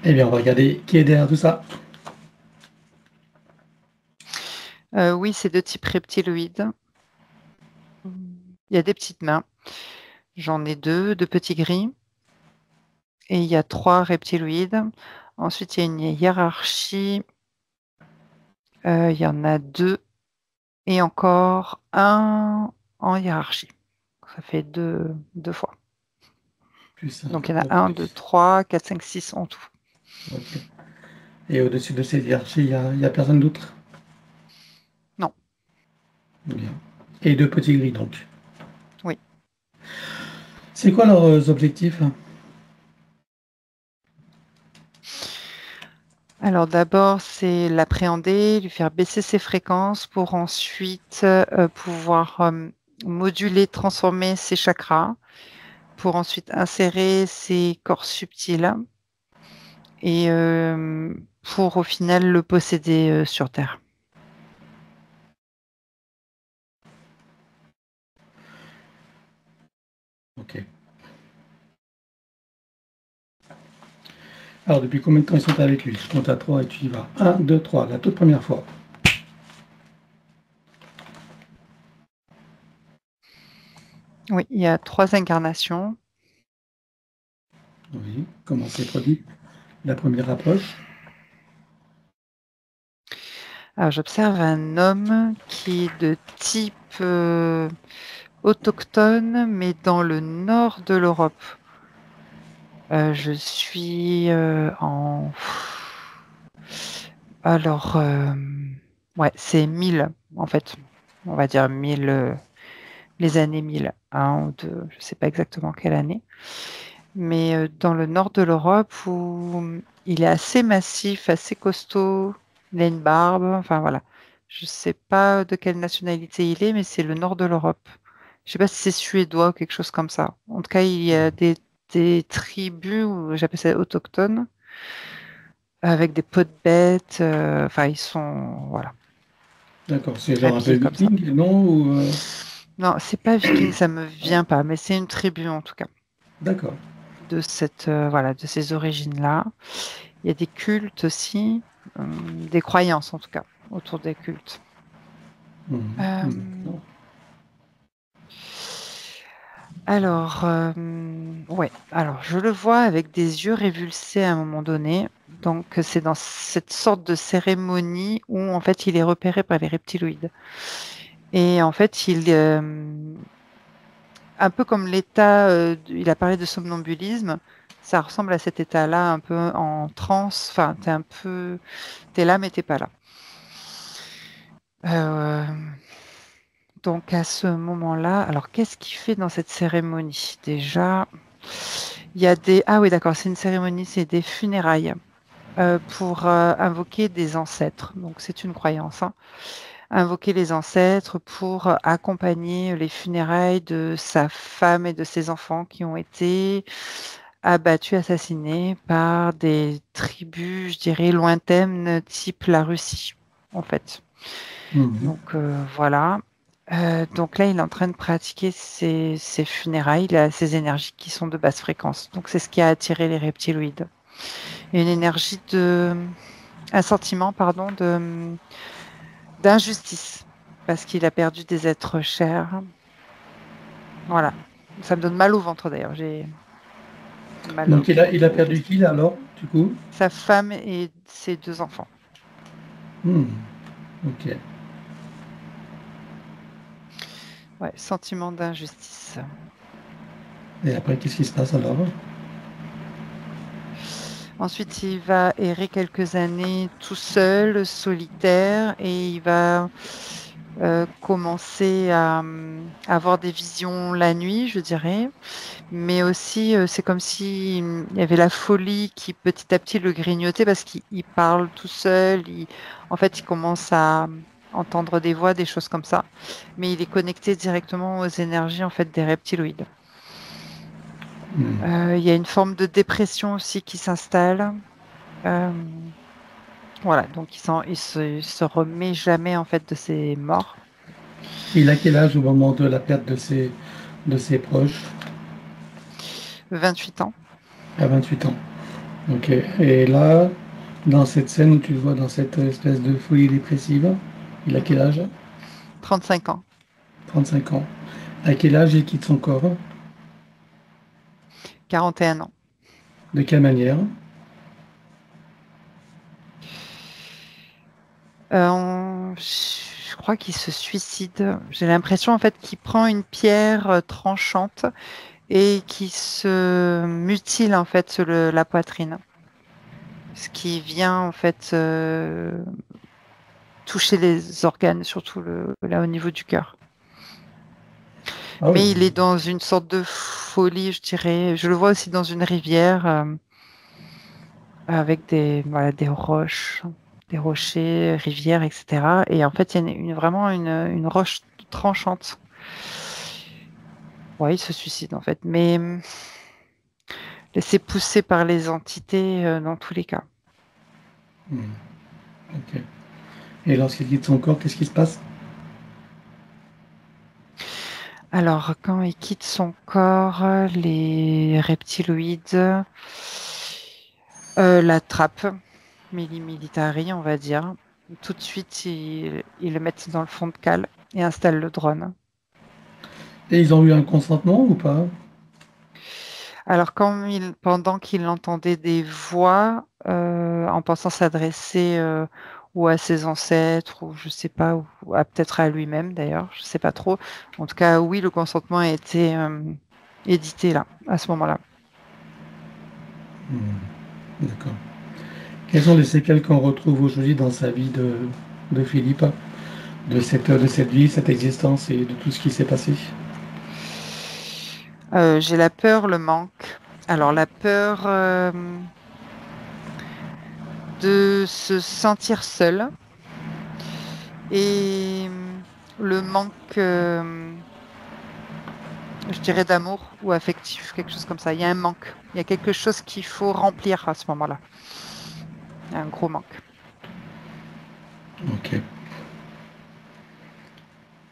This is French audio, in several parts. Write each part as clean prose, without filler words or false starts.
Eh bien, on va regarder qui est derrière tout ça. Oui, c'est de type reptiloïde. Il y a des petites mains. J'en ai 2, 2 petits gris et il y a 3 reptiloïdes. Ensuite, il y a une hiérarchie, il y en a 2 et encore un en hiérarchie. Ça fait 2 fois. Plus Donc il y en a un. 1, 2, 3, 4, 5, 6 en tout. Ok. Et au-dessus de cette hiérarchie, il y a personne d'autre? Non, Bien. Et deux petits gris, donc. oui. C'est quoi leurs objectifs? Alors d'abord, c'est l'appréhender, lui faire baisser ses fréquences pour ensuite, pouvoir, moduler, transformer ses chakras, pour ensuite insérer ses corps subtils et pour au final le posséder, sur terre. Ok. Alors, depuis combien de temps ils sont avec lui? Je compte à 3 et tu y vas. Un, 2, 3. La toute première fois. Oui, il y a 3 incarnations. Oui. Comment s'est produit la première approche? Alors j'observe un homme qui est de type, autochtone, mais dans le nord de l'Europe. Je suis, en alors, ouais, c'est 1000 en fait. On va dire 1000, les années 1000, 1 ou 2, je sais pas exactement quelle année. Mais, dans le nord de l'Europe où, il est assez massif, assez costaud, il a une barbe, enfin voilà. Je sais pas de quelle nationalité il est, mais c'est le nord de l'Europe. Je sais pas si c'est suédois ou quelque chose comme ça. En tout cas, il y a des tribus ou j'appelle ça autochtones, avec des peaux de bêtes, enfin ils sont voilà, D'accord. C'est genre un peu habillés comme ça. viking, non? Ou, Non, c'est pas viking, ça me vient pas, mais c'est une tribu en tout cas, D'accord. de cette, voilà, de ces origines-là. Il y a des cultes aussi, des croyances en tout cas, autour des cultes. Mhm. Hem, D'accord. alors, ouais, alors je le vois avec des yeux révulsés à un moment donné, donc c'est dans cette sorte de cérémonie où en fait il est repéré par les reptiloïdes et en fait un peu comme l'état, il a parlé de somnambulisme, ça ressemble à cet état-là un peu en transe, enfin tu es là mais tu es pas là. Hem Donc à ce moment-là, alors qu'est-ce qu'il fait dans cette cérémonie? Déjà, il y a des ah oui d'accord, c'est une cérémonie, c'est des funérailles, pour, invoquer des ancêtres. Donc c'est une croyance, hein. Invoquer les ancêtres pour accompagner les funérailles de sa femme et de ses enfants qui ont été abattus, assassinés par des tribus, je dirais lointaines, type la Russie, en fait. Mhm. Donc voilà. Donc là, il est en train de pratiquer ses funérailles. Il a ces énergies qui sont de basse fréquence. Donc c'est ce qui a attiré les reptiloïdes. Une énergie un sentiment, pardon, d'injustice parce qu'il a perdu des êtres chers. Voilà. Ça me donne mal au ventre d'ailleurs. J'ai mal Donc, il a au perdu qui, vessie. là, alors, du coup? Sa femme et ses 2 enfants. Hmm. Ok. Ouais, sentiment d'injustice. Et après, qu'est-ce qui se passe alors? Ensuite, il va errer quelques années tout seul, solitaire et il va, commencer à, avoir des visions la nuit, je dirais. Mais aussi, c'est comme si, il y avait la folie qui petit à petit le grignotait parce qu'il parle tout seul, en fait, il commence à, entendre des voix, des choses comme ça. Mais il est connecté directement aux énergies, en fait, des reptiloïdes. Hmm. Il y a une forme de dépression aussi qui s'installe. Hem Voilà, donc il se remet jamais en fait de ses morts. Il a quel âge au moment de la perte de ses proches? 28 ans. À 28 ans. Ok. Et là, dans cette scène où tu le vois dans cette espèce de folie dépressive, il a quel âge? 35 ans. 35 ans. À quel âge il quitte son corps? 41 ans. De quelle manière? Je crois qu'il se suicide. J'ai l'impression en fait qu'il prend une pierre tranchante et qui se mutile en fait sur la poitrine, ce qui vient en fait toucher les organes, surtout là au niveau du cœur. Ah oui. Mais il est dans une sorte de folie, je dirais. Je le vois aussi dans une rivière avec voilà, des rochers, rivières, etc. Et en fait, il y a vraiment une roche tranchante. Ouais, il se suicide en fait, mais laissé pousser par les entités dans tous les cas. Hmm. Ok. Et lorsqu'il quitte son corps, qu'est-ce qui se passe? Alors, quand il quitte son corps, les reptiloïdes l'attrapent, militari, on va dire. Tout de suite, ils le mettent dans le fond de cale et installent le drone. Et ils ont eu un consentement ou pas? Alors, pendant qu'il entendait des voix, en pensant s'adresser ou à ses ancêtres, ou je sais pas, ou peut-être à lui-même d'ailleurs, je sais pas trop. En tout cas, oui, le consentement a été édité là, à ce moment-là. Hmm. D'accord. Quelles sont les séquelles qu'on retrouve aujourd'hui dans sa vie de Philippe, de cette vie, cette existence et de tout ce qui s'est passé? J'ai la peur, le manque. Alors, la peur de se sentir seul et le manque, je dirais, d'amour ou affectif, quelque chose comme ça. Il y a un manque. Il y a quelque chose qu'il faut remplir à ce moment-là. Il y a un gros manque. Ok.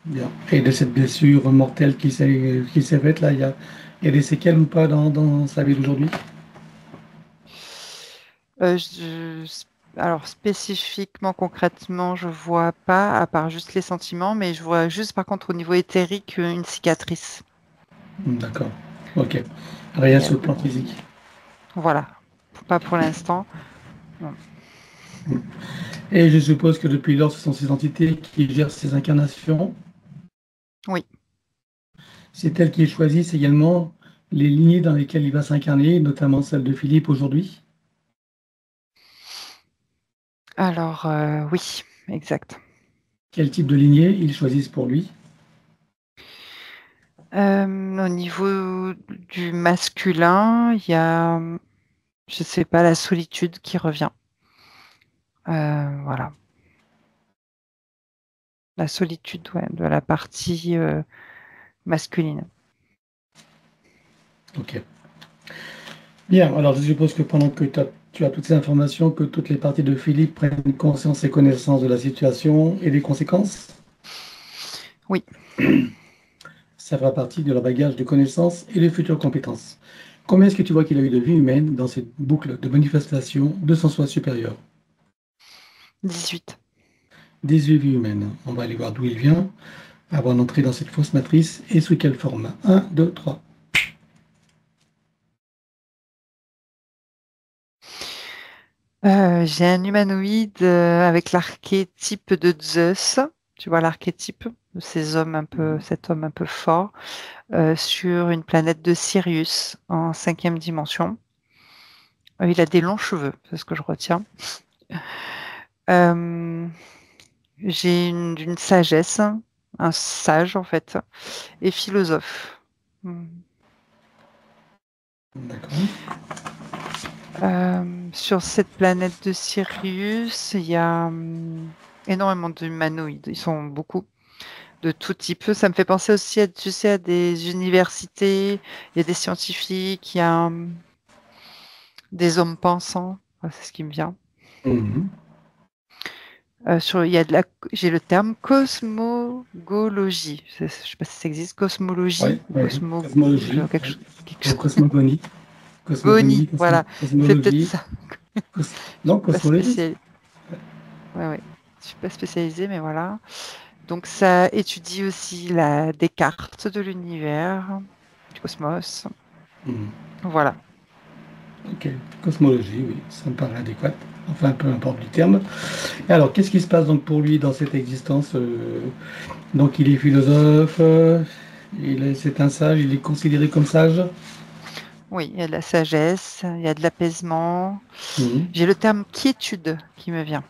Bien. Et de cette blessure mortelle qui s'est faite, là, il y a des séquelles ou pas dans sa vie d'aujourd'hui? Euh, je- alors, spécifiquement, concrètement, je vois pas, à part juste les sentiments, mais je vois juste, par contre, au niveau éthérique, une cicatrice. D'accord. Ok. Rien Il y a sur le de- plan physique. Voilà. Pas pour l'instant. Non. Et je suppose que depuis lors, ce sont ces entités qui gèrent ces incarnations. Oui. C'est elles qui choisissent également les lignées dans lesquelles il va s'incarner, notamment celle de Philippe aujourd'hui. Alors, oui, exact. Quel type de lignée ils choisissent pour lui? Au niveau du masculin, il y a, je sais pas, la solitude qui revient. Voilà. La solitude, ouais, de la partie masculine. Ok. Bien, alors je suppose que pendant que tu as toutes ces informations, que toutes les parties de Philippe prennent conscience et connaissance de la situation et des conséquences, Oui. ça fera partie de leur bagage de connaissances et de futures compétences. Combien est-ce que tu vois qu'il a eu de vie humaine dans cette boucle de manifestation de son soi supérieur? 18. 18 vies humaines. On va aller voir d'où il vient, avant d'entrer dans cette fausse matrice et sous quelle forme. Un, 2, 3. J'ai un humanoïde avec l'archétype de Zeus. Tu vois l'archétype de cet homme un peu fort, sur une planète de Sirius en 5e dimension. Il a des longs cheveux, c'est ce que je retiens. Euh, j'ai une sagesse, un sage en fait, et philosophe. Hmm. D'accord. Sur cette planète de Sirius, il y a énormément d'humanoïdes. Ils sont beaucoup de tout type. Ça me fait penser aussi à, tu sais, à des universités. Il y a des scientifiques, il y a des hommes pensants. Ouais, c'est ce qui me vient. Mhm. Il y a j'ai le terme cosmogologie. Je sais pas si ça existe. Oui, Cosmologie ou oui. Cosmologie, quelque oui. chose, quelque Ou chose. cosmogonie. Cosmogonie, voilà, c'est peut-être cosmologie. ça. Non, Pas cosmologie. spécial. Ouais, ouais. Je suis pas spécialisée, mais voilà. Donc ça étudie aussi des cartes de l'univers, du cosmos. Mhm. Voilà. Ok, cosmologie, oui, ça me paraît adéquat. Enfin, peu importe le terme. Et alors, qu'est-ce qui se passe donc pour lui dans cette existence? Donc, il est philosophe, c'est un sage, il est considéré comme sage. Oui, il y a de la sagesse, il y a de l'apaisement. Mhm. J'ai le terme quiétude qui me vient.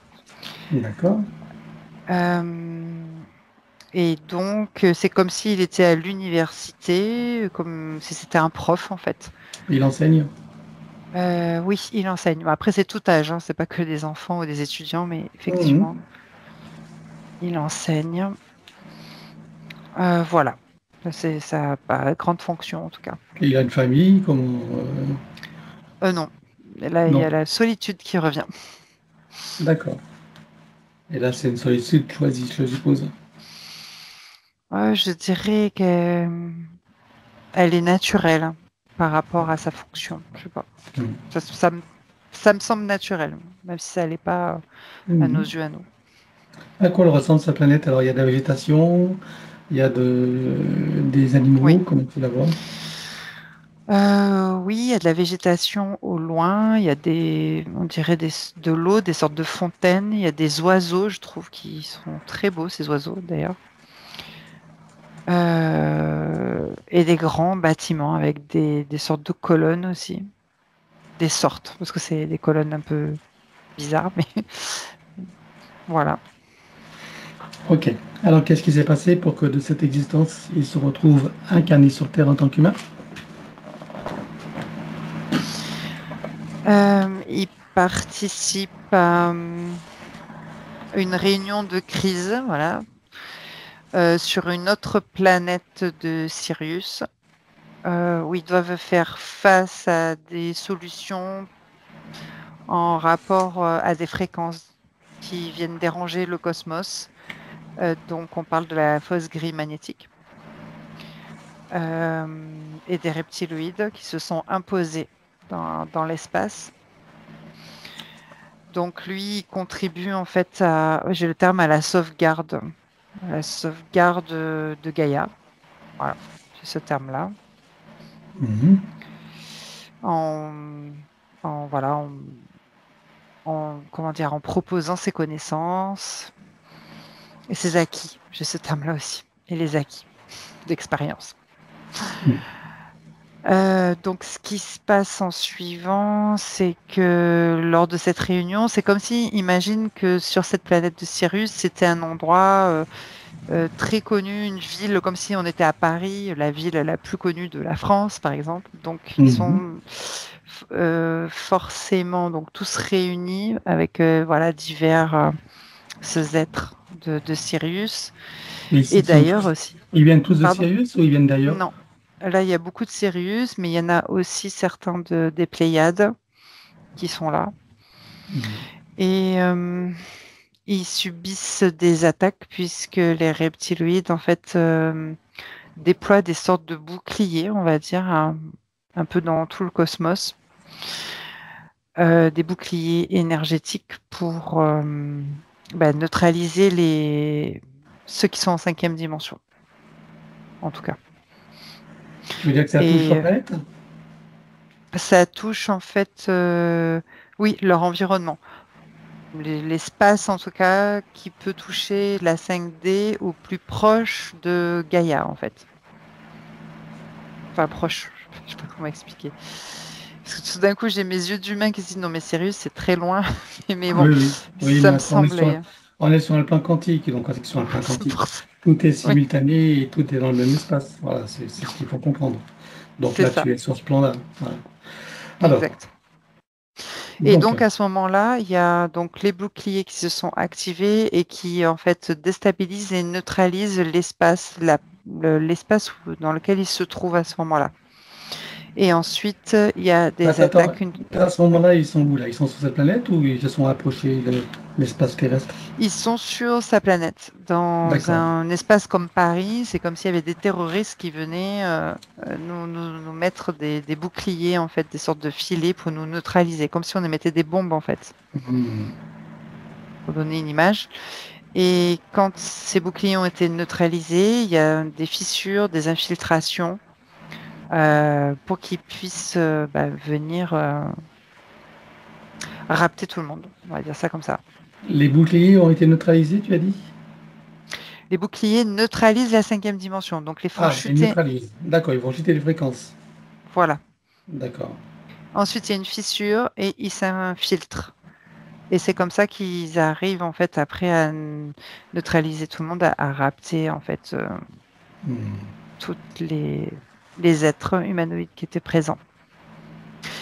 D'accord. Euh, et donc, c'est comme s'il était à l'université, comme si c'était un prof en fait. Il enseigne. Oui, il enseigne. Bon, après, c'est tout âge, hein, c'est pas que des enfants ou des étudiants, mais Mhm. effectivement, il enseigne. Voilà. C'est sa grande fonction en tout cas. Et il a une famille, comment... Non. Là, il y Non, a la solitude qui revient. d'accord. Et là, c'est une solitude choisie, je suppose. Je dirais qu'elle est naturelle par rapport à sa fonction. Je sais pas. Mhm. Ça me semble naturel, même si ça l'est pas à nos Mhm. yeux à nous. À quoi elle ressemble sa planète? Alors, il y a de la végétation, il y a des Oui. animaux, comment tu la vois? Oui, il y a de la végétation au loin, il y a on dirait de l'eau, des sortes de fontaines, il y a des oiseaux, je trouve, qui sont très beaux, ces oiseaux d'ailleurs. Et des grands bâtiments avec des sortes de colonnes aussi. Des sortes, parce que c'est des colonnes un peu bizarres, mais voilà. Ok. Alors, qu'est-ce qui s'est passé pour que de cette existence, il se retrouve incarné sur Terre en tant qu'humain? Il participe à une réunion de crise, voilà, sur une autre planète de Sirius, où ils doivent faire face à des solutions en rapport à des fréquences qui viennent déranger le cosmos. Donc, on parle de la fosse gris magnétique et des reptiloïdes qui se sont imposés dans l'espace. Donc, lui, il contribue en fait j'ai le terme, à la sauvegarde de Gaïa. Voilà, c'est ce terme-là. Mhm. En, voilà, comment dire, en proposant ses connaissances et ses acquis. J'ai ce terme-là aussi. Et les acquis d'expérience. Donc, ce qui se passe en suivant, c'est que lors de cette réunion, c'est comme si, imagine que sur cette planète de Sirius, c'était un endroit très connu, une ville, comme si on était à Paris, la ville la plus connue de la France, par exemple. Donc, ils Mhm. sont forcément donc tous réunis avec voilà divers ces êtres de Sirius. Et Et d'ailleurs aussi. ils viennent tous de Pardon? Sirius ou ils viennent d'ailleurs? Non. Là, il y a beaucoup de Sirius, mais il y en a aussi certains des Pléiades qui sont là. Mhm. Et ils subissent des attaques puisque les reptiloïdes, en fait, déploient des sortes de boucliers, on va dire, un peu dans tout le cosmos. Des boucliers énergétiques pour neutraliser ceux qui sont en cinquième dimension, en tout cas. Tu veux dire que ça touche Et la planète? ça touche en fait, oui, leur environnement. L'espace, en tout cas, qui peut toucher la 5D au plus proche de Gaïa, en fait. Enfin, proche, je sais pas comment expliquer. Parce que tout d'un coup, j'ai mes yeux d'humain qui se disent non, mais sérieux, c'est très loin. Mais bon, Oui, oui. Oui, ça mais me attends, semblait. on est sur un plan quantique. Donc, quand c'est sur un plan C'est quantique, pour ça. tout est Oui, simultané et tout est dans le même espace. Voilà, c'est ce qu'il faut comprendre. Donc c'est là, ça, tu es sur ce plan-là. Voilà. Alors, exact. Et donc, donc à ce moment-là, il y a donc les boucliers qui se sont activés et qui en fait déstabilisent et neutralisent l'espace, l'espace dans lequel il se trouve à ce moment-là. Et ensuite, il y a des Attends, attaques. à ce moment-là, ils sont où là? Ils sont sur cette planète ou ils se sont approchés de l'espace terrestre? Ils sont sur sa planète, dans D'accord. un espace comme Paris. C'est comme s'il y avait des terroristes qui venaient nous mettre des boucliers, en fait, des sortes de filets pour nous neutraliser, comme si on émettait des bombes, en fait, Hmm. pour donner une image. Et quand ces boucliers ont été neutralisés, il y a des fissures, des infiltrations pour qu'ils puissent venir rapter tout le monde. On va dire ça comme ça. Les boucliers ont été neutralisés, tu as dit? Les boucliers neutralisent la cinquième dimension, donc les font Ah, ils chuter. neutralisent. D'accord, ils vont chuter les fréquences. Voilà. D'accord. Ensuite, il y a une fissure et ils s'infiltrent. Et c'est comme ça qu'ils arrivent en fait après à neutraliser tout le monde, à rapter en fait Hmm. tous les êtres humanoïdes qui étaient présents.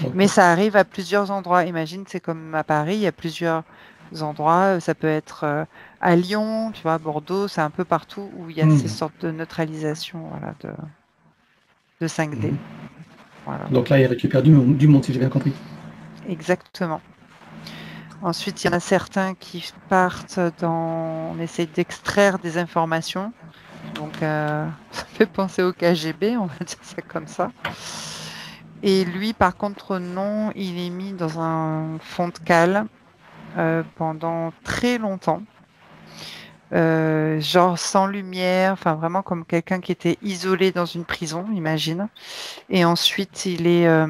Ok. Mais ça arrive à plusieurs endroits. Imagine, c'est comme à Paris, il y a plusieurs endroits. Ça peut être à Lyon, tu vois, à Bordeaux, c'est un peu partout où il y a ces Hmm. sortes de neutralisation, voilà, de 5D. Mhm. Voilà, Donc là, ils récupèrent du monde, si j'ai bien compris. exactement. Ensuite, il y en a certains qui partent dans... On essaie d'extraire des informations. Donc, ça fait penser au KGB, on va dire ça comme ça. Et lui, par contre, non, il est mis dans un fond de cale pendant très longtemps. Genre sans lumière, enfin vraiment comme quelqu'un qui était isolé dans une prison, imagine. Et ensuite, il est à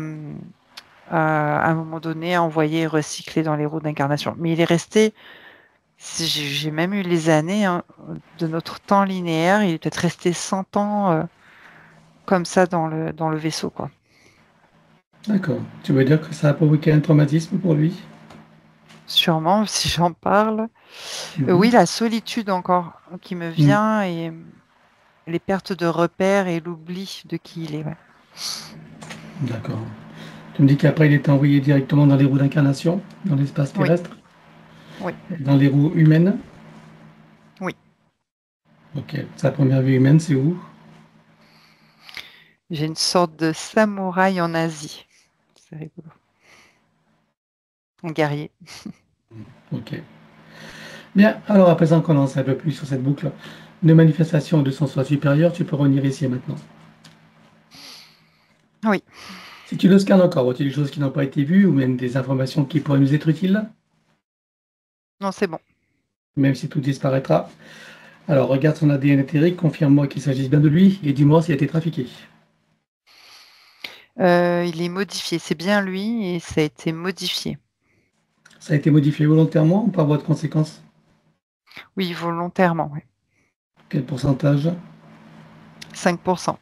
un moment donné envoyé recyclé dans les roues d'incarnation. Mais il est resté, j'ai même eu les années hein, de notre temps linéaire, il est peut-être resté 100 ans comme ça dans le vaisseau, quoi. D'accord. Tu veux dire que ça a provoqué un traumatisme pour lui? Sûrement, si j'en parle. Oui, Mhm. la solitude encore qui me Hmm. vient et les pertes de repères et l'oubli de qui il est. Ouais. D'accord. Tu me dis qu'après, il est envoyé directement dans les roues d'incarnation, dans l'espace Oui, terrestre, oui, dans les roues humaines. oui. Ok. Sa première vie humaine, c'est où? J'ai une sorte de samouraï en Asie. C'est rigolo. Un guerrier. Ok. Bien. Alors, à présent qu'on en sait un peu plus sur cette boucle de manifestation de son soi supérieur, tu peux revenir ici et maintenant. Oui, Si tu le scannes encore, vois-tu des choses qui n'ont pas été vues ou même des informations qui pourraient nous être utiles, non, c'est bon. même si tout disparaîtra? Alors, regarde son ADN éthérique, confirme-moi qu'il s'agisse bien de lui et dis-moi s'il a été trafiqué. Il est modifié. C'est bien lui et ça a été modifié. Ça a été modifié volontairement ou par voie de conséquence? Oui, volontairement. Oui. Quel pourcentage? 5%.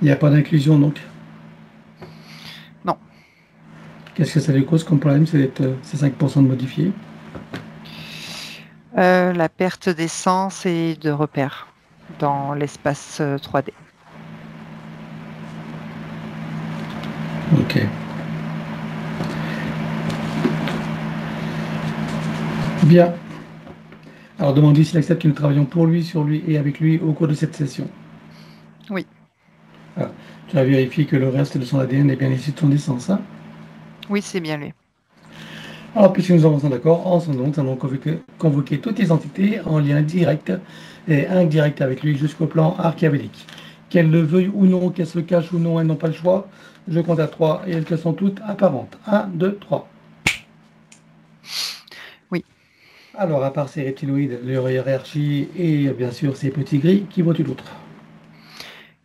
Il n'y a pas d'inclusion donc. Non. Qu'est-ce que ça lui cause comme problème, c'est d'être ces 5% de modifié? La perte d'essence et de repères dans l'espace 3D. Ok. Bien. Alors demande-lui s'il accepte que nous travaillions pour lui, sur lui et avec lui au cours de cette session. Oui, Voilà. Tu as vérifié que le reste de son ADN est bien issu de son essence, hein? oui, c'est bien lui. Alors, puisque nous avons un accord, en son nom, nous allons convoquer toutes les entités en lien direct et indirect avec lui jusqu'au plan archéologique. Qu'elles le veuillent ou non, qu'elles se cachent ou non, elles n'ont pas le choix. Je compte à 3 et elles te sont toutes apparentes. Un, 2, 3. Oui. Alors, à part ces reptiloïdes, leur hiérarchie et bien sûr ces petits gris, qui vois-tu d'autre?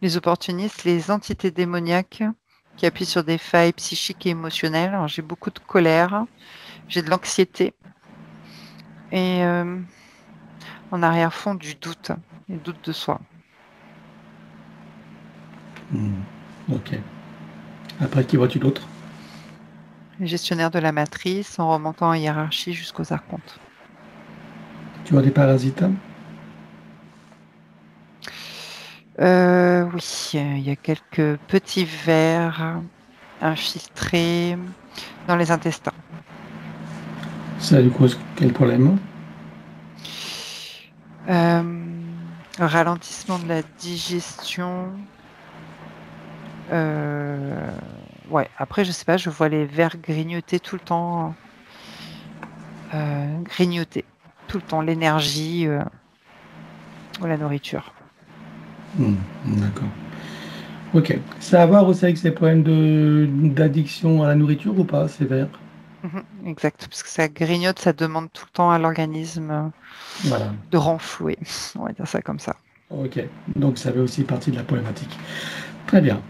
Les opportunistes, les entités démoniaques qui appuient sur des failles psychiques et émotionnelles. Alors, j'ai beaucoup de colère, j'ai de l'anxiété et en arrière-fond du doute, le doute de soi. Hmm. Ok. Après, qui vois-tu d'autre? Les gestionnaires de la matrice en remontant en hiérarchie jusqu'aux archontes. Tu vois des parasites? Oui, il y a quelques petits vers infiltrés dans les intestins. Ça lui cause quel problème? Euh, Ralentissement de la digestion Ouais, après, je sais pas, je vois les vers grignoter tout le temps, grignoter tout le temps l'énergie ou la nourriture. Hmm, d'accord. Ok. Ça a à voir aussi avec ces problèmes d'addiction à la nourriture ou pas, sévère? Exact, parce que ça grignote, ça demande tout le temps à l'organisme Voilà. de renflouer. On va dire ça comme ça. Ok. Donc ça fait aussi partie de la problématique. Très bien.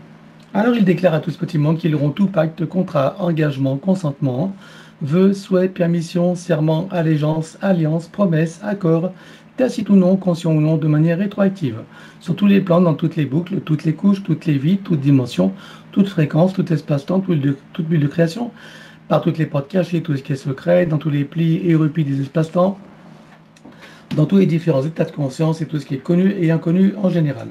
Alors il déclare à tout ce petit monde qu'ils auront tout pacte, contrat, engagement, consentement, vœux, souhaits, permission, serment, allégeance, alliance, promesse, accord, tacite ou non, conscient ou non, de manière rétroactive, sur tous les plans, dans toutes les boucles, toutes les couches, toutes les vies, toutes dimensions, toutes fréquences, tout espace-temps, toute bulle de création, par toutes les portes cachées, tout ce qui est secret, dans tous les plis et replis des espaces-temps, dans tous les différents états de conscience et tout ce qui est connu et inconnu en général.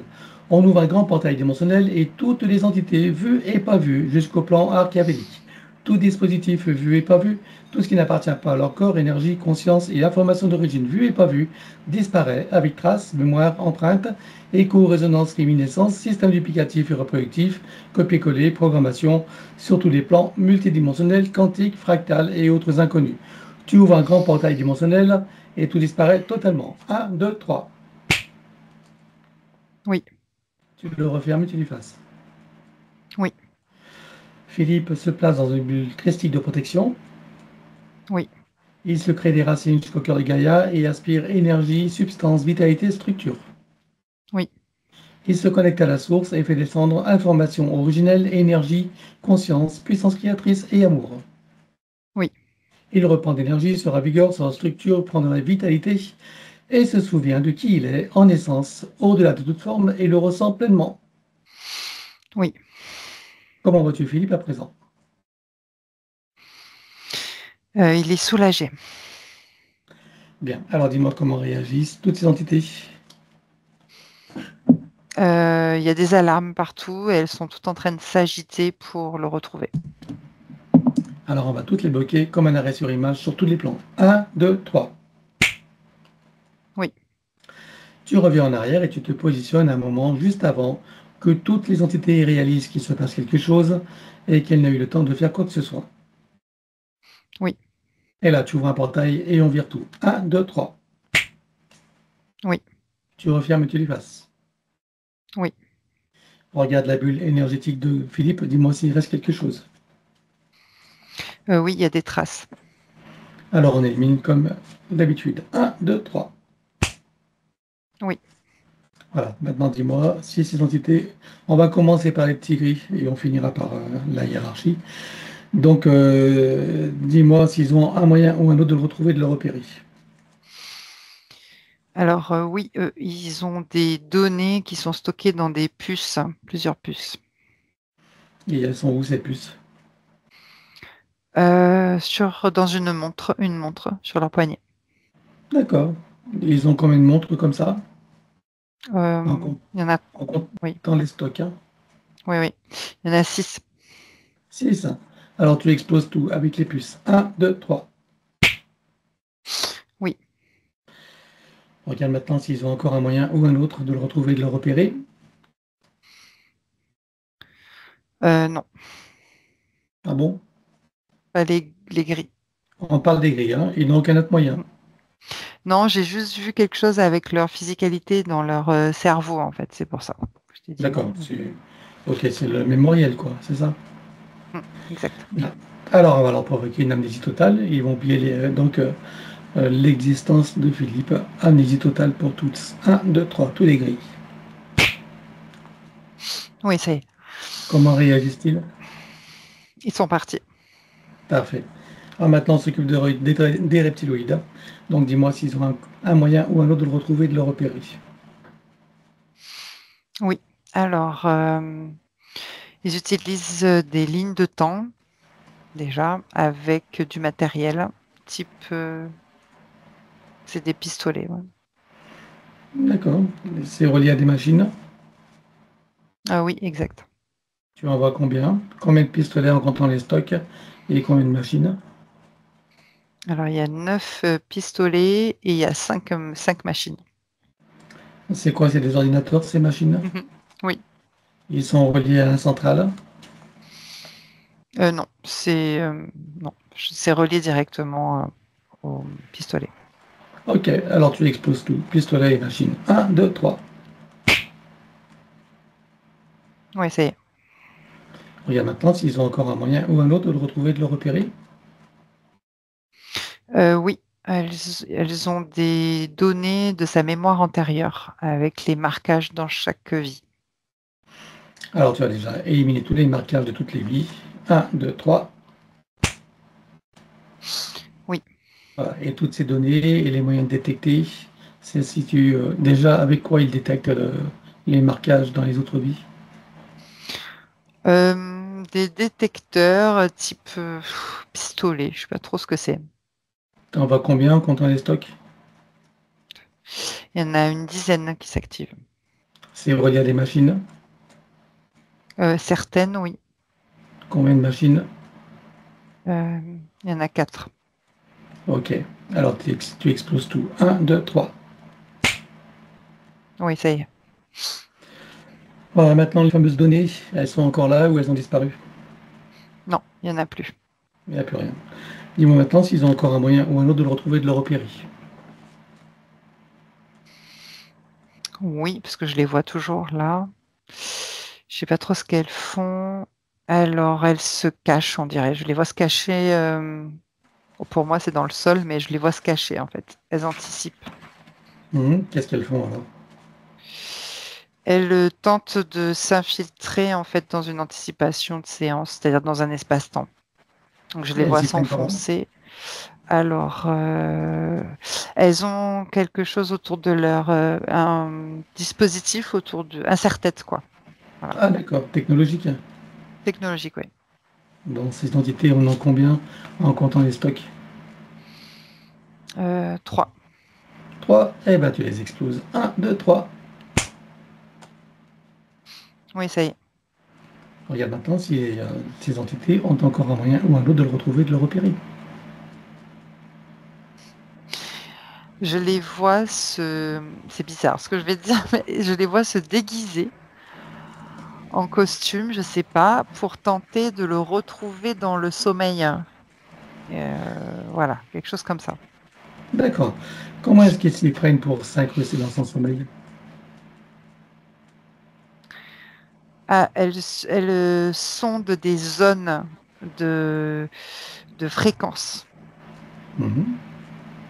On ouvre un grand portail dimensionnel et toutes les entités vues et pas vues jusqu'au plan archéabélique. Tout dispositif vu et pas vu, tout ce qui n'appartient pas à leur corps, énergie, conscience et information d'origine vue et pas vue, disparaît avec trace, mémoire, empreinte, écho, résonance, réminiscence, système duplicatif et reproductif, copier-coller, programmation, sur tous les plans multidimensionnels, quantiques, fractales et autres inconnus. Tu ouvres un grand portail dimensionnel et tout disparaît totalement. Un, 2, 3. Oui, Tu le refermes et tu l'effaces. oui, Philippe se place dans une bulle christique de protection. oui, Il se crée des racines jusqu'au cœur de Gaïa et aspire énergie, substance, vitalité, structure. oui, Il se connecte à la source et fait descendre information originelle, énergie, conscience, puissance créatrice et amour. oui, Il reprend d'énergie, sera vigueur, sera structure, prendra la vitalité et se souvient de qui il est en essence, au-delà de toute forme, et le ressent pleinement. oui. Comment vois-tu Philippe à présent? Il est soulagé. Bien, alors dis-moi comment réagissent toutes ces entités. Il y a des alarmes partout et elles sont toutes en train de s'agiter pour le retrouver. Alors on va toutes les bloquer comme un arrêt sur image sur tous les plans. Un, 2, 3. Oui, Tu reviens en arrière et tu te positionnes un moment juste avant que toutes les entités réalisent qu'il se passe quelque chose et qu'elles n'aient eu le temps de faire quoi que ce soit. oui, Et là, tu ouvres un portail et on vire tout. Un, 2, 3. oui, Tu refermes et tu l'effaces. oui. Regarde la bulle énergétique de Philippe, dis-moi s'il reste quelque chose. Oui, il y a des traces. Alors on élimine comme d'habitude. Un, 2, 3. Oui. Voilà, maintenant dis-moi si ces entités, on va commencer par les petits gris et on finira par la hiérarchie. Donc dis-moi s'ils ont un moyen ou un autre de le retrouver, de le repérer. Alors oui, ils ont des données qui sont stockées dans des puces, plusieurs puces. Et elles sont où ces puces? Dans une montre sur leur poignet. D'accord. Ils ont combien de montres comme ça? En, com- Il y en a, en oui, comptant les stocks, hein? oui, oui. Il y en a 6. 6. Alors tu exploses tout avec les puces. Un, 2, 3. Oui. Regarde maintenant s'ils ont encore un moyen ou un autre de le retrouver, de le repérer. Non, Ah bon? pas les gris. On parle des grilles, hein? Ils n'ont aucun autre moyen. Mm. Non, j'ai juste vu quelque chose avec leur physicalité dans leur cerveau, en fait. C'est pour ça. Je t'ai dit non. D'accord. Ok, c'est le mémoriel, quoi, c'est ça? Exact. Bien. Alors, on va leur provoquer une amnésie totale. Ils vont plier l'existence de Philippe. Amnésie totale pour tous. Un, 2, 3. Tous les grilles. Oui, ça y est. Comment réagissent-ils? Ils sont partis. Parfait. Alors maintenant, on s'occupe des reptiloïdes. Donc dis-moi s'ils ont un moyen ou un autre de le retrouver et de le repérer. Oui. Alors, ils utilisent des lignes de temps, déjà, avec du matériel, type, c'est des pistolets. Ouais. D'accord. C'est relié à des machines. Ah oui, exact. Tu en vois combien? Combien de pistolets en comptant les stocks et combien de machines? Alors, il y a 9 pistolets et il y a 5 machines. C'est quoi? C'est des ordinateurs, ces machines? Mhm. Oui, Ils sont reliés à la centrale. Non, c'est relié directement au pistolet. Ok, alors tu exploses tout. Pistolet et machine. Un, 2, 3. Oui, ça y est. Regarde maintenant s'ils ont encore un moyen ou un autre de le retrouver, de le repérer. Oui, elles ont des données de sa mémoire antérieure avec les marquages dans chaque vie. Alors tu as déjà éliminé tous les marquages de toutes les vies. Un, 2, 3. Oui. Voilà. Et toutes ces données et les moyens de détecter, c'est si tu déjà avec quoi ils détectent les marquages dans les autres vies. Des détecteurs type pistolet, je sais pas trop ce que c'est. T'en vas combien quand on les stocke? Il y en a une dizaine qui s'activent. C'est relié à des machines. Certaines, oui. Combien de machines? Il y en a 4. Ok. Alors tu exploses tout. Un, 2, 3. Oui, ça y est. Voilà, maintenant les fameuses données, elles sont encore là ou elles ont disparu? Non, il y en a plus. Il n'y a plus rien. Dis-moi maintenant s'ils ont encore un moyen ou un autre de le retrouver et de le repérer. Oui, parce que je les vois toujours là. Je sais pas trop ce qu'elles font. Alors, elles se cachent, on dirait. Je les vois se cacher. Pour moi, c'est dans le sol, mais je les vois se cacher, en fait. Elles anticipent. Qu'est-ce qu'elles font alors? Elles tentent de s'infiltrer, en fait, dans une anticipation de séance, c'est-à-dire dans un espace-temps. Donc, je les Elles vois s'y prennent comment? s'enfoncer. Alors, elles ont quelque chose autour de leur... un dispositif autour de... un serre-tête, quoi. Voilà. Ah d'accord, technologique. Technologique, oui. Dans ces entités, on en a combien en comptant les stocks? 3. 3. Eh ben tu les exploses. Un, 2, 3. Oui, ça y est. Regarde maintenant si ces entités ont encore un moyen ou un autre de le retrouver et de le repérer. Je les vois se... C'est bizarre ce que je vais te dire, mais je les vois se déguiser en costume, je sais pas, pour tenter de le retrouver dans le sommeil. Voilà, quelque chose comme ça. D'accord. Comment est-ce qu'ils s'y prennent pour s'incruster dans son sommeil? Ah, elles sondent des zones de, de fréquence, Mhm.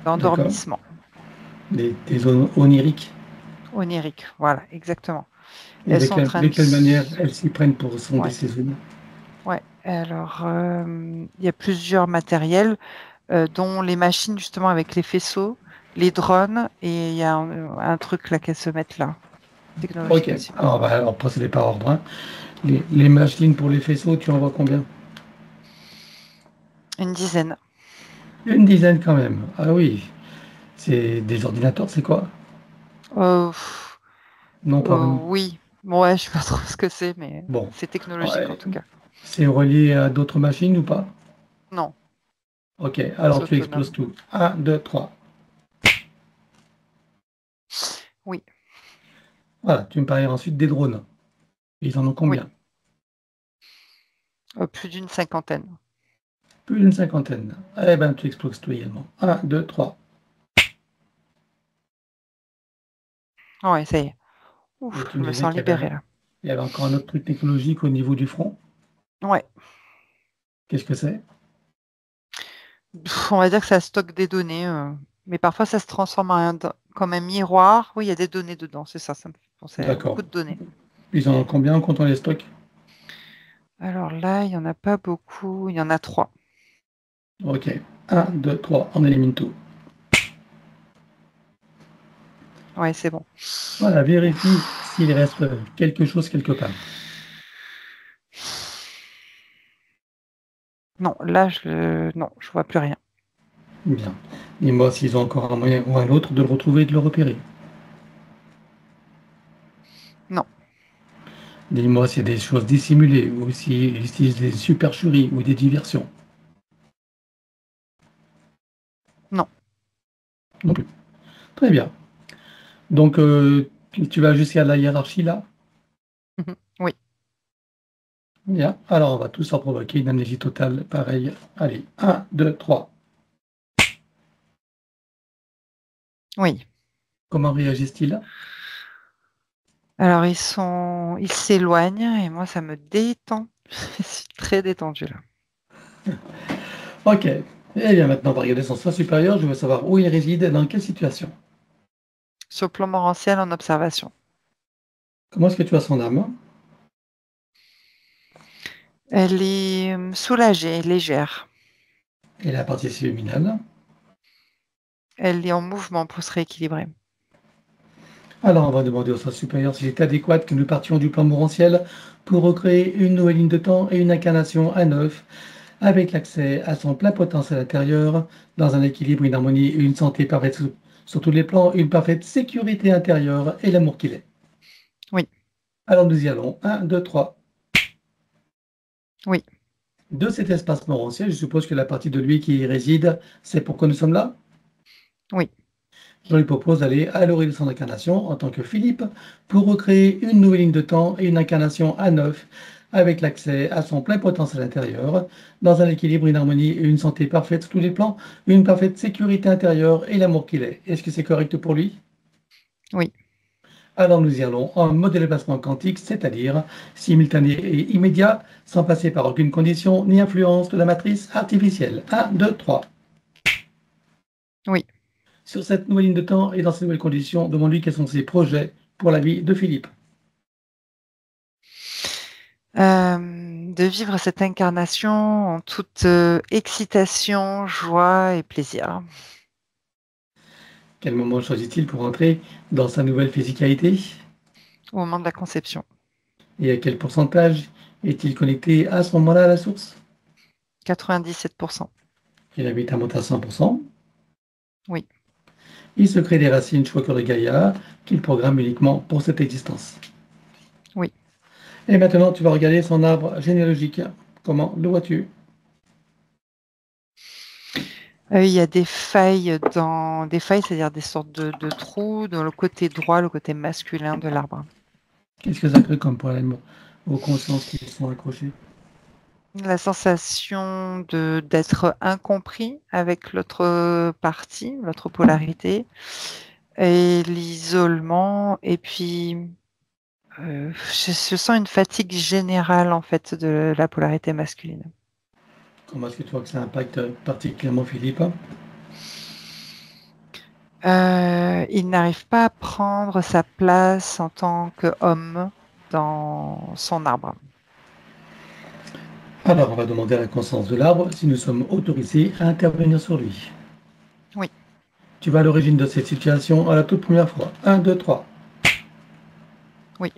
D'accord. d'endormissement Des zones oniriques. onirique. Voilà, exactement. Et Elles sont en train de de... quelle manière elles s'y prennent pour sonder Ouais, ces zones? ouais. Alors, il y a plusieurs matériels, dont les machines justement avec les faisceaux, les drones, et il y a un truc là qu'elles se mettent là, Ok. technologique aussi. Alors, on va alors procéder par ordre, hein. Les machines pour les faisceaux, tu en vois combien? Une dizaine. Une dizaine quand même. Ah oui. C'est des ordinateurs, c'est quoi? Pff, Non, pas vraiment. oui, ouais, je sais pas trop ce que c'est, mais Bon. c'est technologique en Ouais. tout cas. C'est relié à d'autres machines ou pas? Non, Ok. c'est Alors tu exploses autonome. tout. Un, 2, 3. Oui, Voilà. Tu me parles ensuite des drones. Ils en ont oui, combien? plus d'une cinquantaine. Plus d'une cinquantaine. Eh ben, tu exploses tout également. Un, 2, 3. Ouais, ça y est. Et Ouf, tu je me me disais sens libérée là. il y avait encore un autre truc technologique au niveau du front. Ouais, Qu'est-ce que c'est? on va dire que ça stocke des données, mais parfois ça se transforme comme un miroir. Oui, il y a des données dedans, c'est ça, ça me fait penser à D'accord. beaucoup de données. Ils en ont combien quand on les stocke? Alors là, il y en a pas beaucoup, il y en a 3. Ok. Un, 2, 3. On élimine tout. Ouais, c'est bon. Voilà, vérifie Ouf. s'il reste quelque chose quelque part. Non, là, non, je vois plus rien. Bien. Dis-moi s'ils ont encore un moyen ou un autre de le retrouver et de le repérer. Non, Dis-moi s'il y a des choses dissimulées ou s'ils utilisent des supercheries ou des diversions. non. Non plus. Très bien. Donc, tu vas jusqu'à la hiérarchie là? Mhm. Oui. Bien. Alors, on va tous en provoquer une amnésie totale. Pareil. Allez, 1, 2, 3. Oui. Comment réagissent-ils? Alors ils s'éloignent et moi ça me détend. Je suis très détendue là. Ok. Eh bien, maintenant, on va regarder son soi supérieur. Je veux savoir où il réside et dans quelle situation. Sur le plan morantiel en observation. Comment est-ce que tu vois son âme? Elle est soulagée, légère. Et la partie subliminale? Elle est en mouvement pour se rééquilibrer. Alors, on va demander au soi supérieur s'il est adéquat que nous partions du plan morantiel pour recréer une nouvelle ligne de temps et une incarnation à neuf, avec l'accès à son plein potentiel intérieur, dans un équilibre, une harmonie, une santé parfaite sur tous les plans, une parfaite sécurité intérieure et l'amour qu'il est. Oui, Alors nous y allons. 1, 2, 3. oui, De cet espace morantiel, je suppose que la partie de lui qui y réside, c'est pourquoi nous sommes là. oui, Je lui propose d'aller à l'origine de son incarnation en tant que Philippe pour recréer une nouvelle ligne de temps et une incarnation à neuf avec l'accès à son plein potentiel intérieur, dans un équilibre, une harmonie et une santé parfaite sur tous les plans, une parfaite sécurité intérieure et l'amour qu'il est. Est-ce que c'est correct pour lui? oui. Alors nous y allons en mode de déplacement quantique, c'est-à-dire simultané et immédiat, sans passer par aucune condition ni influence de la matrice artificielle. 1, 2, 3. Oui. Sur cette nouvelle ligne de temps et dans ces nouvelles conditions, demande-lui quels sont ses projets pour la vie de Philippe. De vivre cette incarnation en toute excitation, joie et plaisir. Quel moment choisit-il pour entrer dans sa nouvelle physicalité? Au moment de la conception. Et à quel pourcentage est-il connecté à ce moment-là à la source? 97%. Il habite à monter à 100%. Oui, Il se crée des racines choix de Gaïa qu'il programme uniquement pour cette existence. oui. Et maintenant, tu vas regarder son arbre généalogique. Comment le vois-tu? Il y a des failles, c'est-à-dire des sortes de trous dans le côté droit, le côté masculin de l'arbre. Qu'est-ce que ça crée comme problème aux consciences qui sont accrochées? La sensation d'être incompris avec l'autre partie, l'autre polarité, et l'isolement, et puis je sens une fatigue générale en fait de la polarité masculine. Comment est-ce que tu vois que ça impacte particulièrement Philippe? Il n'arrive pas à prendre sa place en tant qu'homme dans son arbre. Alors, on va demander à la conscience de l'arbre si nous sommes autorisés à intervenir sur lui. Oui, Tu vas à l'origine de cette situation à la toute première fois. 1, 2, 3. oui,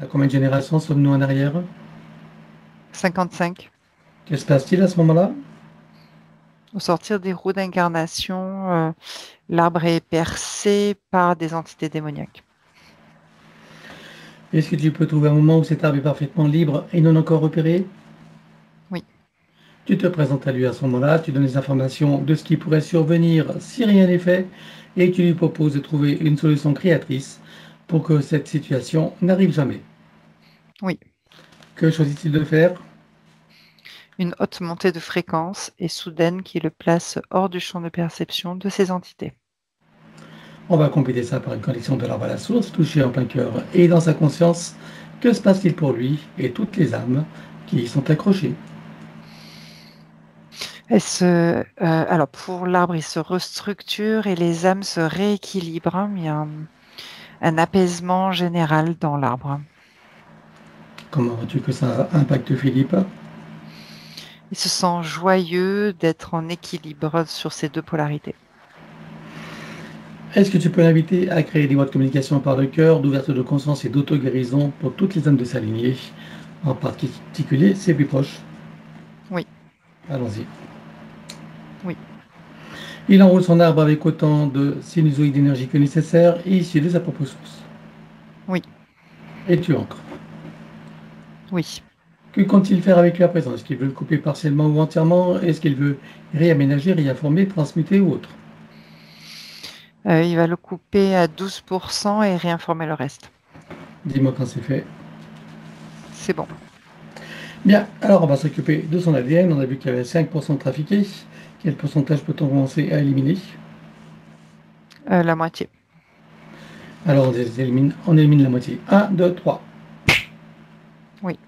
À combien de générations sommes-nous en arrière? 55. Que se passe-t-il à ce moment-là? Au sortir des roues d'incarnation, l'arbre est percé par des entités démoniaques. Est-ce que tu peux trouver un moment où cet arbre est parfaitement libre et non encore repéré? Oui, Tu te présentes à lui à ce moment-là, tu donnes les informations de ce qui pourrait survenir si rien n'est fait, et tu lui proposes de trouver une solution créatrice pour que cette situation n'arrive jamais. oui. Que choisit-il de faire? Une haute montée de fréquence et soudaine qui le place hors du champ de perception de ces entités. On va compléter ça par une connexion de l'arbre à la source, touché en plein cœur et dans sa conscience. Que se passe-t-il pour lui et toutes les âmes qui y sont accrochées? Alors pour l'arbre, il se restructure et les âmes se rééquilibrent, hein. Il y a un apaisement général dans l'arbre. Comment veux-tu que ça impacte Philippe? Il se sent joyeux d'être en équilibre sur ces deux polarités. Est-ce que tu peux l'inviter à créer des voies de communication par le cœur, d'ouverture de conscience et d'auto-guérison pour toutes les âmes de sa lignée, en particulier ses plus proches? Oui, Allons-y. oui, Il enroule son arbre avec autant de sinusoïdes d'énergie que nécessaire et issu de sa propre source. oui, Et tu ancres. oui. Que compte-t-il faire avec lui à présent? Est-ce qu'il veut le couper partiellement ou entièrement? Est-ce qu'il veut réaménager, réinformer, transmuter ou autre? Il va le couper à 12% et réinformer le reste. Dis-moi quand c'est fait. C'est bon. Bien, alors on va s'occuper de son ADN. On a vu qu'il y avait 5% de trafiqué. Quel pourcentage peut-on commencer à éliminer? La moitié. Alors on élimine la moitié. 1, 2, 3. Oui.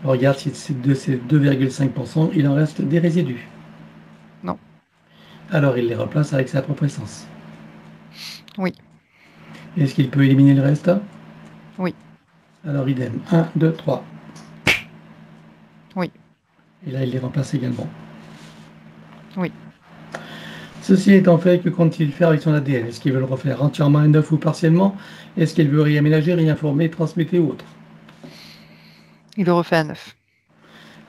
Regarde si de ces 2,5%, il en reste des résidus. Non. Alors il les remplace avec sa propre essence. Oui. Est-ce qu'il peut éliminer le reste? Oui. Alors idem. 1, 2, 3. Oui. Et là, il les remplace également. Oui. Ceci étant fait, que compte-t-il faire avec son ADN? Est-ce qu'il veut le refaire entièrement à neuf ou partiellement? Est-ce qu'il veut réaménager, réinformer, transmettre ou autre? Il le refait à 9.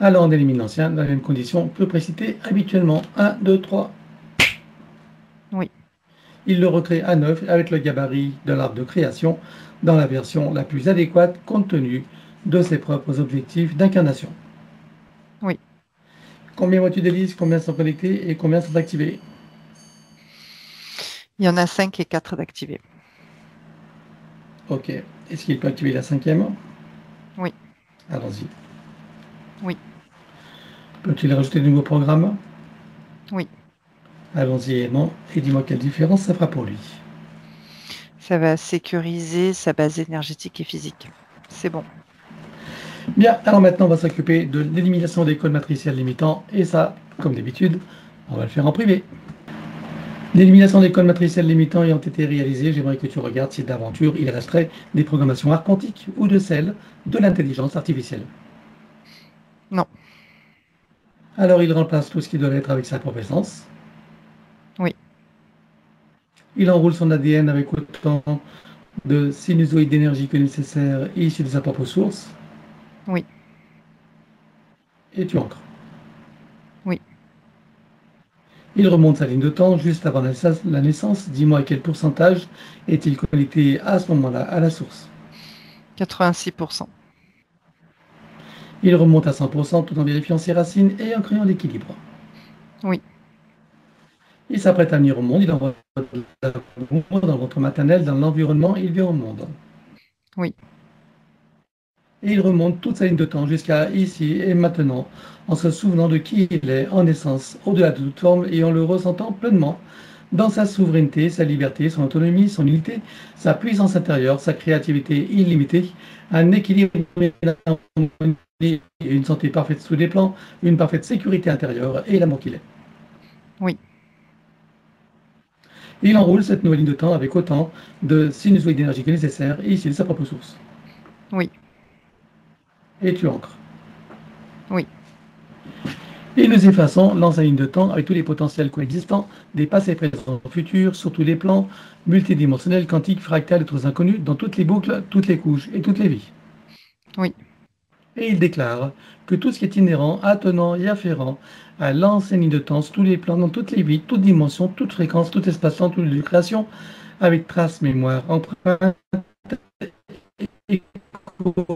Alors on élimine l'ancien dans la même condition que précité habituellement. 1, 2, 3. Oui. Il le recrée à neuf avec le gabarit de l'arbre de création dans la version la plus adéquate compte tenu de ses propres objectifs d'incarnation. Oui. Combien vois-tu de listes? Combien sont connectés et combien sont activés? Il y en a 5 et 4 d'activés. Ok. Est-ce qu'il peut activer la cinquième? Oui. Allons-y. Oui. Peut-il rajouter de nouveaux programmes? Oui. Allons-y aimant et dis-moi quelle différence ça fera pour lui. Ça va sécuriser sa base énergétique et physique. C'est bon. Bien, alors maintenant on va s'occuper de l'élimination des codes matriciels limitants et ça, comme d'habitude, on va le faire en privé. L'élimination des codes matriciels limitants ayant été réalisée, j'aimerais que tu regardes si d'aventure il resterait des programmations archontiques ou de celles de l'intelligence artificielle. Non. Alors il remplace tout ce qui doit être avec sa propre essence. Oui. Il enroule son ADN avec autant de sinusoïdes d'énergie que nécessaire issus de sa propre source. Oui. Et tu ancres. Oui. Il remonte sa ligne de temps juste avant la naissance. Dis-moi à quel pourcentage est-il connecté à ce moment-là à la source. 86%. Il remonte à 100% tout en vérifiant ses racines et en créant l'équilibre. Oui. Il s'apprête à venir au monde. Il envoie de l'amour dans votre maternelle, dans l'environnement, il vient au monde. Oui. Et il remonte toute sa ligne de temps jusqu'à ici et maintenant, en se souvenant de qui il est en essence, au-delà de toute forme, et en le ressentant pleinement dans sa souveraineté, sa liberté, son autonomie, son unité, sa puissance intérieure, sa créativité illimitée, un équilibre et une santé parfaite sous les plans, une parfaite sécurité intérieure et l'amour qu'il est. Oui. Il enroule cette nouvelle ligne de temps avec autant de sinusoïdes d'énergie que nécessaire et ici de sa propre source. Oui. Et tu ancres. Oui. Et nous effaçons l'ancienne ligne de temps avec tous les potentiels coexistants, des passés, présents, futurs, sur tous les plans, multidimensionnels, quantiques, fractales et autres inconnus, dans toutes les boucles, toutes les couches et toutes les vies. Oui. Et il déclare que tout ce qui est inhérent, attenant et afférent à l'ancienne ligne de temps, sur tous les plans, dans toutes les vies, toutes dimensions, toutes fréquences, tout espace-temps, toutes les créations, avec trace, mémoire, empreinte,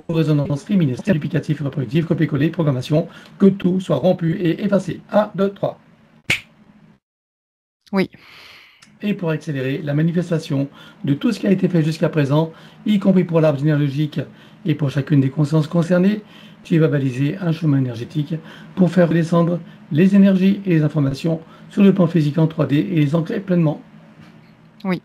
résonance féminine, duplicatif, reproductif, copier-coller, programmation, que tout soit rompu et effacé. 1, 2, 3. Oui. Et pour accélérer la manifestation de tout ce qui a été fait jusqu'à présent, y compris pour l'arbre généalogique et pour chacune des consciences concernées, tu vas baliser un chemin énergétique pour faire descendre les énergies et les informations sur le plan physique en 3D et les ancrer pleinement. Oui.